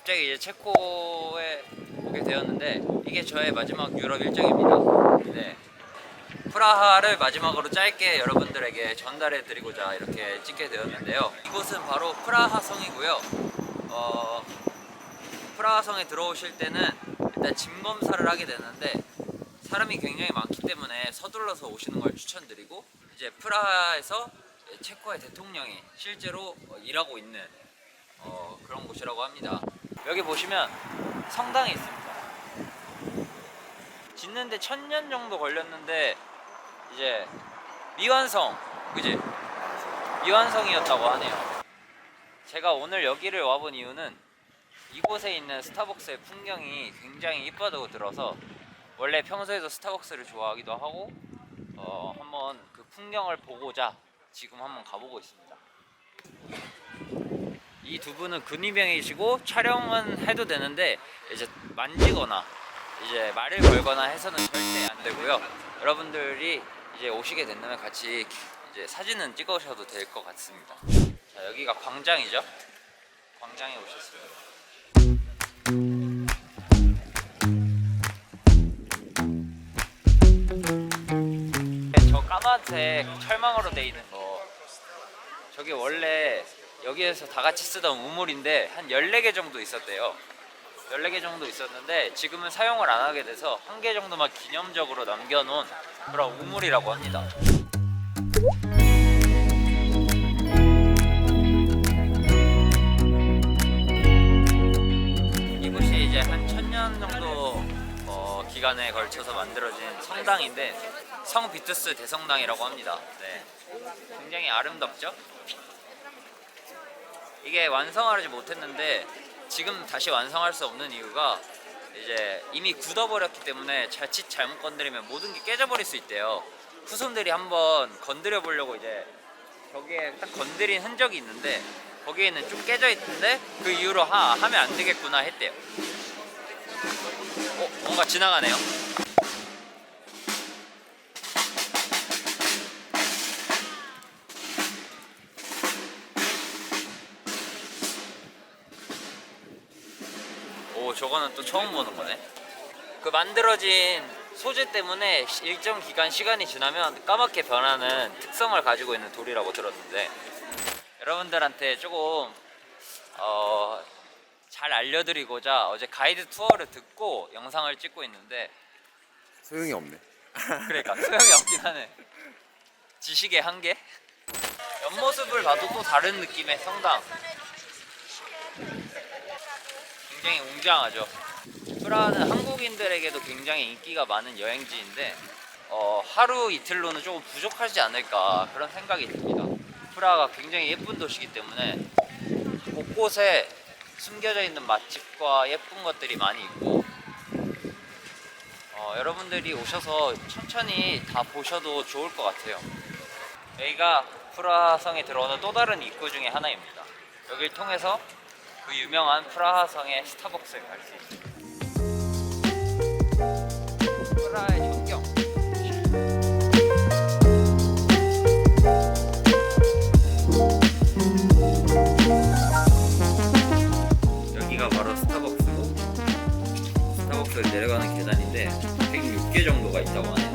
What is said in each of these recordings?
갑자기 이제 체코에 오게 되었는데 이게 저의 마지막 유럽 일정입니다. 네. 프라하를 마지막으로 짧게 여러분들에게 전달해 드리고자 이렇게 찍게 되었는데요. 이곳은 바로 프라하 성이고요. 프라하 성에 들어오실 때는 일단 짐 검사를 하게 되는데 사람이 굉장히 많기 때문에 서둘러서 오시는 걸 추천드리고, 이제 프라하에서 체코의 대통령이 실제로 일하고 있는 그런 곳이라고 합니다. 여기 보시면 성당이 있습니다. 짓는데 1000년 정도 걸렸는데 이제 미완성, 그지? 미완성이었다고 하네요. 제가 오늘 여기를 와본 이유는 이곳에 있는 스타벅스의 풍경이 굉장히 이쁘다고 들어서, 원래 평소에도 스타벅스를 좋아하기도 하고 한번 그 풍경을 보고자 지금 한번 가보고 있습니다. 이 두 분은 근위병이시고 촬영은 해도 되는데 이제 만지거나 이제 말을 걸거나 해서는 절대 안 되고요. 여러분들이 이제 오시게 된다면 같이 이제 사진은 찍으셔도 될 것 같습니다. 자, 여기가 광장이죠. 광장에 오셨습니다. 저 까만색 철망으로 돼 있는 거, 저게 원래 여기에서 다 같이 쓰던 우물인데 한 14개 정도 있었대요. 14개 정도 있었는데 지금은 사용을 안 하게 돼서 1개 정도만 기념적으로 남겨놓은 그런 우물이라고 합니다. 이곳이 이제 한 1000년 정도 기간에 걸쳐서 만들어진 성당인데 성 비투스 대성당이라고 합니다. 네. 굉장히 아름답죠? 이게 완성하지 못했는데 지금 다시 완성할 수 없는 이유가 이제 이미 굳어버렸기 때문에 자칫 잘못 건드리면 모든 게 깨져버릴 수 있대요. 후손들이 한번 건드려 보려고 이제 저기에 딱 건드린 흔적이 있는데 거기에는 좀 깨져 있는데 그 이후로 하면 안 되겠구나 했대요. 뭔가 지나가네요. 저거는 또 처음 보는 거네. 그 만들어진 소재 때문에 일정 기간 시간이 지나면 까맣게 변하는 특성을 가지고 있는 돌이라고 들었는데, 여러분들한테 조금 잘 알려드리고자 어제 가이드 투어를 듣고 영상을 찍고 있는데 소용이 없네. 그러니까 소용이 없긴 하네. 지식의 한계? 옆모습을 봐도 또 다른 느낌의 성당. 굉장히 웅장하죠. 프라하는 한국인들에게도 굉장히 인기가 많은 여행지인데 하루 이틀로는 조금 부족하지 않을까 그런 생각이 듭니다. 프라하가 굉장히 예쁜 도시이기 때문에 곳곳에 숨겨져 있는 맛집과 예쁜 것들이 많이 있고 여러분들이 오셔서 천천히 다 보셔도 좋을 것 같아요. 여기가 프라하 성에 들어오는 또 다른 입구 중에 하나입니다. 여기를 통해서 그 유명한 프라하 성의 스타벅스에 갈 수 있습니다. 프라하의 전경. 여기가 바로 스타벅스고, 스타벅스를 내려가는 계단인데 106개 정도가 있다고 하네요.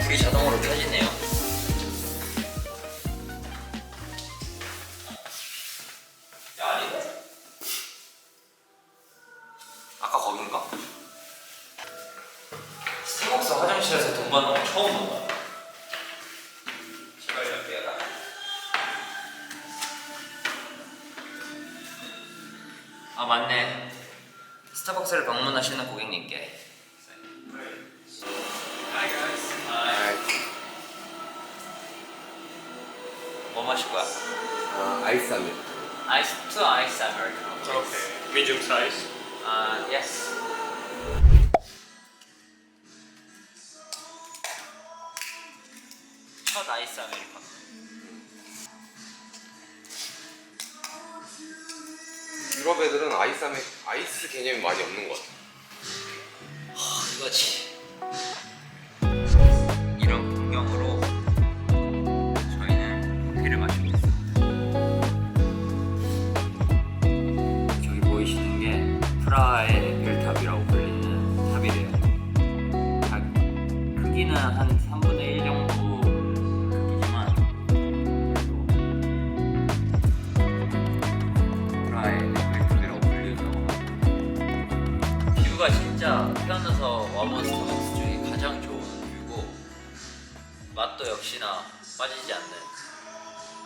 불이 자동으로 켜지네요. 야, 아니다. 아까 거긴가? 스타벅스 화장실에서 돈 받는 거 처음 본다. 제발 좀 빼라. 아, 맞네. 스타벅스를 방문하시는 고객님께 뭐 마실 거야? 아이스 아메. 아이스 아메리카노. Okay. Medium size. Yes. 첫 아이스 아메리카노. 유럽 애들은 아이스 개념이 많이 없는 것 같아. 이거지.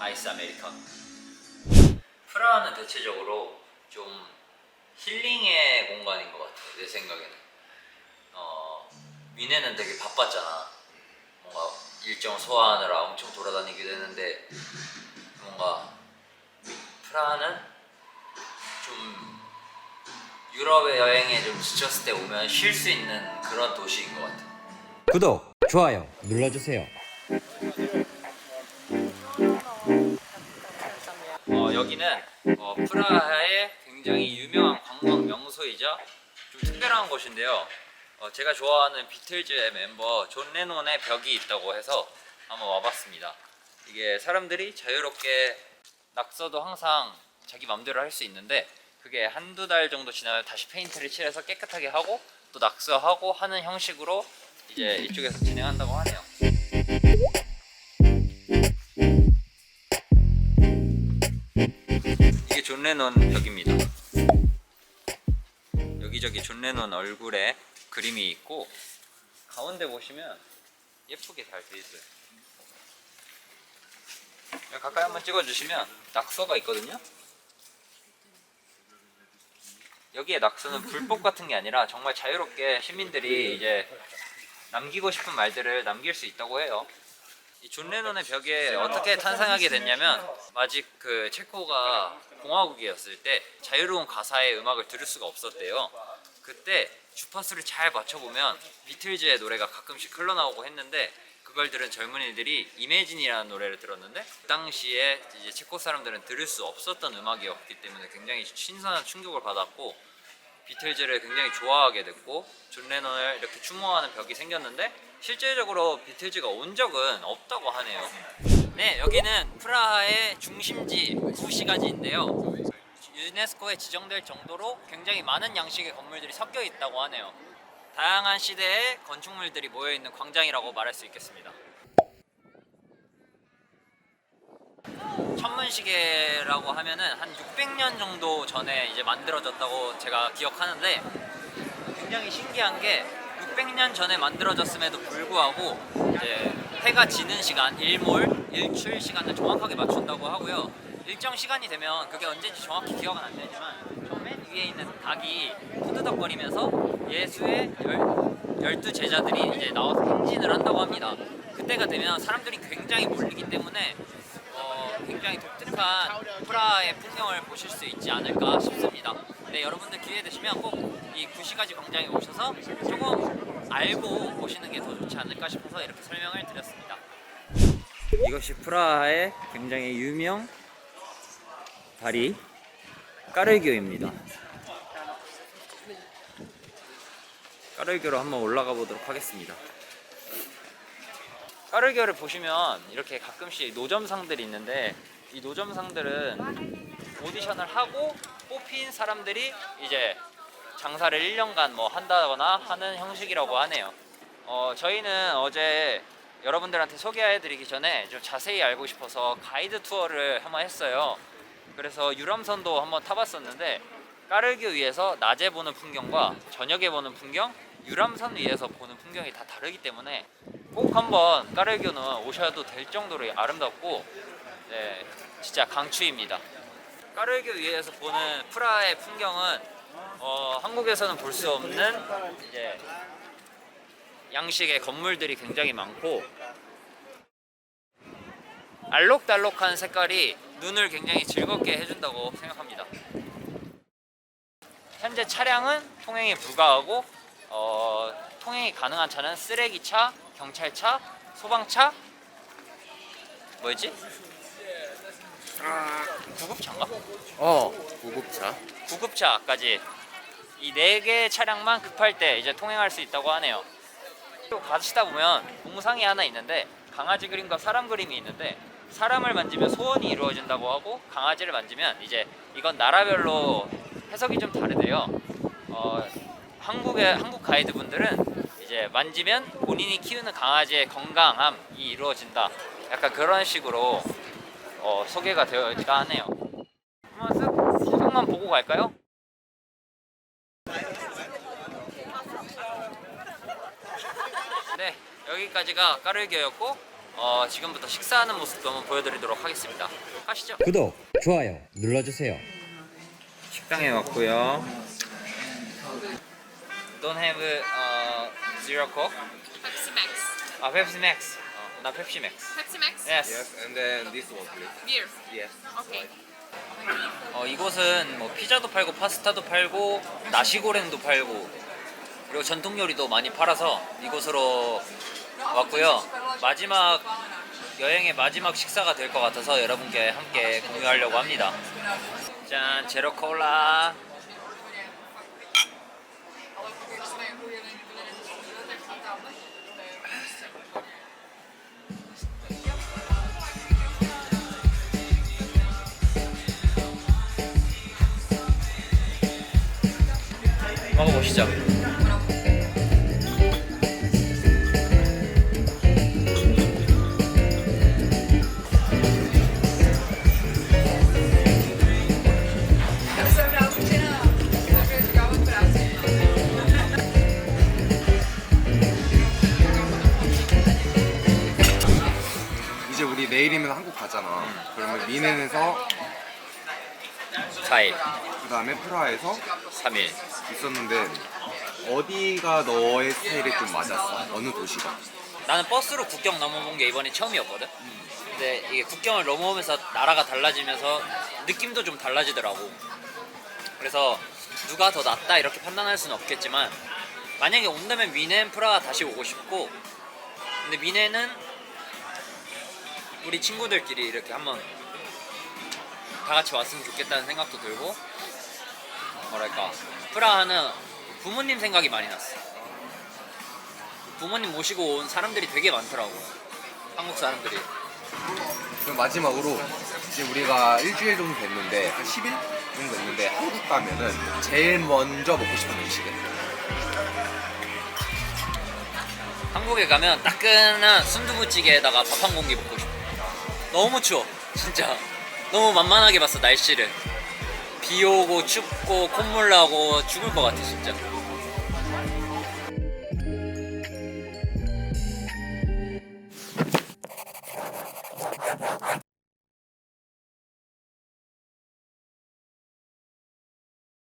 아이스 아메리카노. 프라하는 대체적으로 좀 힐링의 공간인 것 같아요, 내 생각에는. 위네는 되게 바빴잖아. 뭔가 일정 소화하느라 엄청 돌아다니기도 했는데, 뭔가 프라하는 좀 유럽의 여행에 좀 지쳤을 때 오면 쉴 수 있는 그런 도시인 것 같아요. 구독, 좋아요 눌러주세요. 여기는 프라하의 굉장히 유명한 관광 명소이자 좀 특별한 곳인데요. 제가 좋아하는 비틀즈의 멤버 존 레논의 벽이 있다고 해서 한번 와봤습니다. 이게 사람들이 자유롭게 낙서도 항상 자기 맘대로 할 수 있는데, 그게 한두 달 정도 지나면 다시 페인트를 칠해서 깨끗하게 하고 또 낙서하고 하는 형식으로 이제 이쪽에서 진행한다고 하네요. 이게 존 레논 벽입니다. 여기저기 존 레논 얼굴에 그림이 있고, 가운데 보시면 예쁘게 잘 돼 있어요. 가까이 한번 찍어주시면 낙서가 있거든요. 여기에 낙서는 불법 같은 게 아니라 정말 자유롭게 시민들이 이제 남기고 싶은 말들을 남길 수 있다고 해요. 이 존 레논의 벽에 어떻게 탄생하게 됐냐면, 아직 그 체코가 공화국이었을 때 자유로운 가사의 음악을 들을 수가 없었대요. 그때 주파수를 잘 맞춰보면 비틀즈의 노래가 가끔씩 흘러나오고 했는데, 그걸 들은 젊은이들이 이매진이라는 노래를 들었는데, 그 당시에 이제 체코 사람들은 들을 수 없었던 음악이었기 때문에 굉장히 신선한 충격을 받았고, 비틀즈를 굉장히 좋아하게 됐고, 존 레논을 이렇게 추모하는 벽이 생겼는데, 실제적으로 비틀즈가 온 적은 없다고 하네요. 네, 여기는 프라하의 중심지 구시가지인데요. 유네스코에 지정될 정도로 굉장히 많은 양식의 건물들이 섞여 있다고 하네요. 다양한 시대의 건축물들이 모여있는 광장이라고 말할 수 있겠습니다. 천문시계라고 하면은 한 600년 정도 전에 이제 만들어졌다고 제가 기억하는데, 굉장히 신기한 게 600년 전에 만들어졌음에도 불구하고 이제 해가 지는 시간, 일몰, 일출 시간을 정확하게 맞춘다고 하고요. 일정 시간이 되면, 그게 언제인지 정확히 기억은 안 되지만, 저 맨 위에 있는 닭이 후드덕거리면서 예수의 12제자들이 이제 나와서 행진을 한다고 합니다. 그때가 되면 사람들이 굉장히 몰리기 때문에 굉장히 독특한 프라하의 풍경을 보실 수 있지 않을까 싶습니다. 네, 여러분들 기회 되시면 꼭 이 구시가지 광장에 오셔서 조금 알고 보시는 게 더 좋지 않을까 싶어서 이렇게 설명을 드렸습니다. 이것이 프라하의 굉장히 유명 다리 까르기오입니다. 까르기오로 한번 올라가 보도록 하겠습니다. 까르기오를 보시면 이렇게 가끔씩 노점상들이 있는데, 이 노점상들은 오디션을 하고 뽑힌 사람들이 이제 장사를 1년간 뭐 한다거나 하는 형식이라고 하네요. 저희는 어제 여러분들한테 소개해드리기 전에 좀 자세히 알고 싶어서 가이드 투어를 한번 했어요. 그래서 유람선도 한번 타봤었는데, 까르기오 위에서 낮에 보는 풍경과 저녁에 보는 풍경, 유람선 위에서 보는 풍경이 다 다르기 때문에 꼭 한번 까르기오는 오셔도 될 정도로 아름답고, 네, 진짜 강추입니다. 까르기오 위에서 보는 프라하의 풍경은 한국에서는 볼 수 없는 이제 양식의 건물들이 굉장히 많고, 알록달록한 색깔이 눈을 굉장히 즐겁게 해준다고 생각합니다. 현재 차량은 통행이 불가하고, 통행이 가능한 차는 쓰레기차, 경찰차, 소방차, 뭐였지? 구급차인가? 구급차. 구급차까지 이 4개의 차량만 급할 때 이제 통행할 수 있다고 하네요. 또 가시다 보면 동상이 하나 있는데, 강아지 그림과 사람 그림이 있는데, 사람을 만지면 소원이 이루어진다고 하고, 강아지를 만지면 이제 이건 나라별로 해석이 좀 다르대요. 한국 가이드분들은 이제 만지면 본인이 키우는 강아지의 건강함이 이루어진다, 약간 그런 식으로 소개가 되어 있다 하네요. 한번 쓱 구경만 보고 갈까요? 네, 여기까지가 까르기오였고, 지금부터 식사하는 모습도 한번 보여드리도록 하겠습니다. 가시죠. 구독, 좋아요 눌러주세요. 식당에 왔고요. Don't have zero coke? Pepsi Max. 아, Pepsi Max. 나 Pepsi Max. Pepsi Max? Yes. and then this one please. Beer. Yes. Okay. 이곳은 뭐 피자도 팔고 파스타도 팔고 나시고랭도 팔고 그리고 전통 요리도 많이 팔아서 이곳으로 왔고요. 여행의 마지막 식사가 될 것 같아서 여러분께 함께 공유하려고 합니다. 짠, 제로 콜라. 먹어보시죠. 이제 우리 내일이면 한국 가잖아. 그러면 미넨에서 4일, 그 다음에 프라하에서 3일. 있었는데 어디가 너의 스타일에 좀 맞았어? 어느 도시가? 나는 버스로 국경 넘어본 게 이번이 처음이었거든. 근데 이게 국경을 넘어오면서 나라가 달라지면서 느낌도 좀 달라지더라고. 그래서 누가 더 낫다 이렇게 판단할 수는 없겠지만 만약에 온다면 미넨, 프라하 다시 오고 싶고, 근데 미넨은 우리 친구들끼리 이렇게 한번 다 같이 왔으면 좋겠다는 생각도 들고, 뭐랄까, 프라하는 부모님 생각이 많이 났어. 부모님 모시고 온 사람들이 되게 많더라고, 한국 사람들이. 그럼 마지막으로 이제 우리가 일주일 정도 됐는데 한 10일 정도 됐는데 한국 가면은 제일 먼저 먹고 싶은 음식은? 한국에 가면 따끈한 순두부찌개에다가 밥 한 공기 먹고 싶어. 너무 추워, 진짜. 너무 만만하게 봤어, 날씨를. 비 오고 춥고 콧물 나고 죽을 것 같아, 진짜.